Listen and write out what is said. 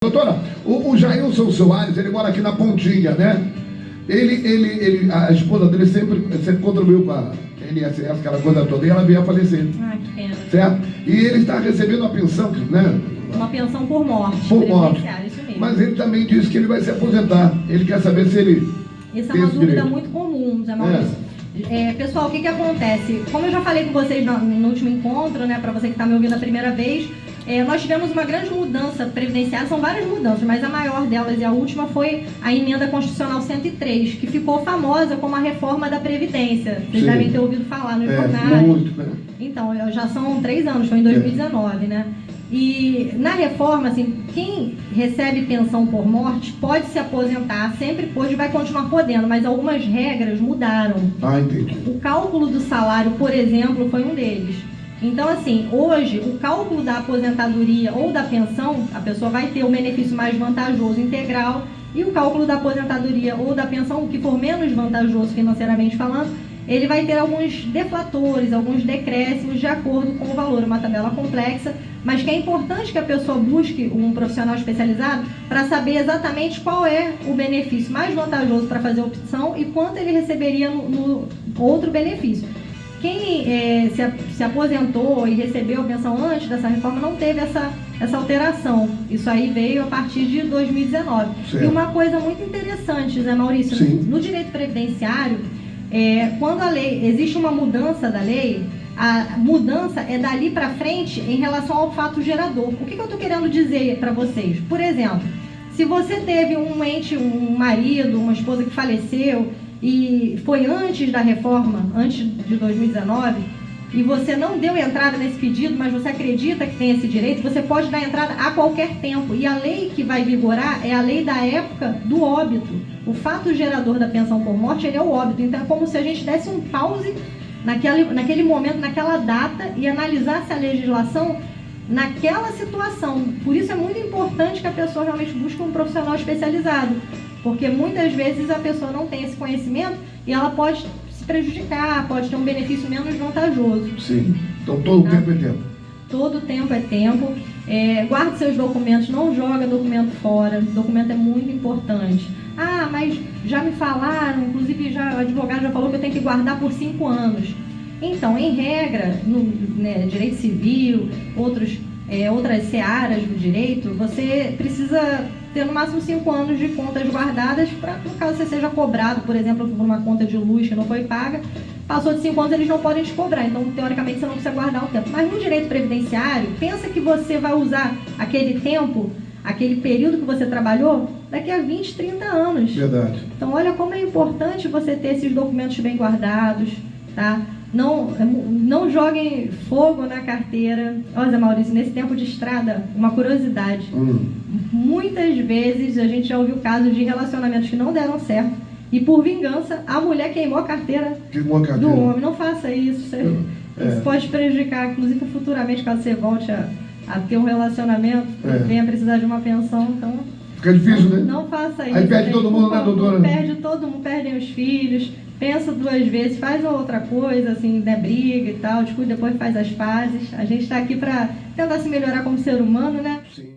Doutora, o Jailson Soares, ele mora aqui na Pontinha, né? A esposa dele sempre contribuiu com a INSS, aquela coisa toda, e ela veio a falecer. Ah, que pena. Certo? E ele está recebendo uma pensão, né? Uma pensão por morte. Por morte. Isso mesmo. Mas ele também disse que ele vai se aposentar. Ele quer saber se ele... Essa é uma dúvida muito comum, Zé Maurício. Pessoal, o que acontece? Como eu já falei com vocês no último encontro, né, para você que está me ouvindo a primeira vez, nós tivemos uma grande mudança previdenciária, são várias mudanças, mas a maior delas e a última foi a Emenda Constitucional 103, que ficou famosa como a reforma da Previdência. Vocês devem ter ouvido falar nos jornais. Muito, né? Então, já são 3 anos, foi em 2019, né? E na reforma, assim, quem recebe pensão por morte pode se aposentar, sempre pôde e vai continuar podendo, mas algumas regras mudaram. Ah, entendi. O cálculo do salário, por exemplo, foi um deles. Então, assim, hoje, o cálculo da aposentadoria ou da pensão, a pessoa vai ter o benefício mais vantajoso integral, e o cálculo da aposentadoria ou da pensão, o que for menos vantajoso financeiramente falando, ele vai ter alguns deflatores, alguns decréscimos de acordo com o valor, uma tabela complexa, mas que é importante que a pessoa busque um profissional especializado para saber exatamente qual é o benefício mais vantajoso para fazer a opção e quanto ele receberia no outro benefício. Quem se aposentou e recebeu a pensão antes dessa reforma não teve essa alteração. Isso aí veio a partir de 2019. Certo. E uma coisa muito interessante, Zé Maurício, no direito previdenciário, quando a lei, existe uma mudança da lei, a mudança é dali para frente em relação ao fato gerador. O que eu estou querendo dizer para vocês? Por exemplo, se você teve um ente, um marido, uma esposa que faleceu e foi antes da reforma, antes de 2019, e você não deu entrada nesse pedido, mas você acredita que tem esse direito, você pode dar entrada a qualquer tempo. E a lei que vai vigorar é a lei da época do óbito. O fato gerador da pensão por morte, ele é o óbito. Então é como se a gente desse um pause naquele momento, naquela data, e analisasse a legislação naquela situação. Por isso é muito importante que a pessoa realmente busque um profissional especializado, porque muitas vezes a pessoa não tem esse conhecimento e ela pode se prejudicar, pode ter um benefício menos vantajoso. Sim, então todo tempo é tempo. Todo tempo é tempo. Guarde seus documentos, não joga documento fora, documento é muito importante. Ah, mas já me falaram, inclusive o advogado já falou que eu tenho que guardar por 5 anos. Então, em regra, no direito civil, outras searas do direito, você precisa ter no máximo 5 anos de contas guardadas para, no caso você seja cobrado, por exemplo, por uma conta de luz que não foi paga, passou de 5 anos eles não podem te cobrar, então teoricamente você não precisa guardar o tempo. Mas no direito previdenciário, pensa que você vai usar aquele tempo, aquele período que você trabalhou, daqui a 20, 30 anos. Verdade. Então olha como é importante você ter esses documentos bem guardados, tá? Não joguem fogo na carteira. Olha, Zé Maurício, nesse tempo de estrada, uma curiosidade. Muitas vezes a gente já ouviu casos de relacionamentos que não deram certo e, por vingança, a mulher queimou a carteira do homem. Não faça isso. Isso pode prejudicar, inclusive futuramente, caso você volte a ter um relacionamento, venha precisar de uma pensão. Então, fica difícil, né? Não faça isso. Aí perde todo mundo, né, doutora? Perde todo mundo, perdem os filhos. Pensa 2 vezes, faz outra coisa, assim, briga e tal, discute, depois faz as pazes. A gente está aqui para tentar se melhorar como ser humano, né? Sim.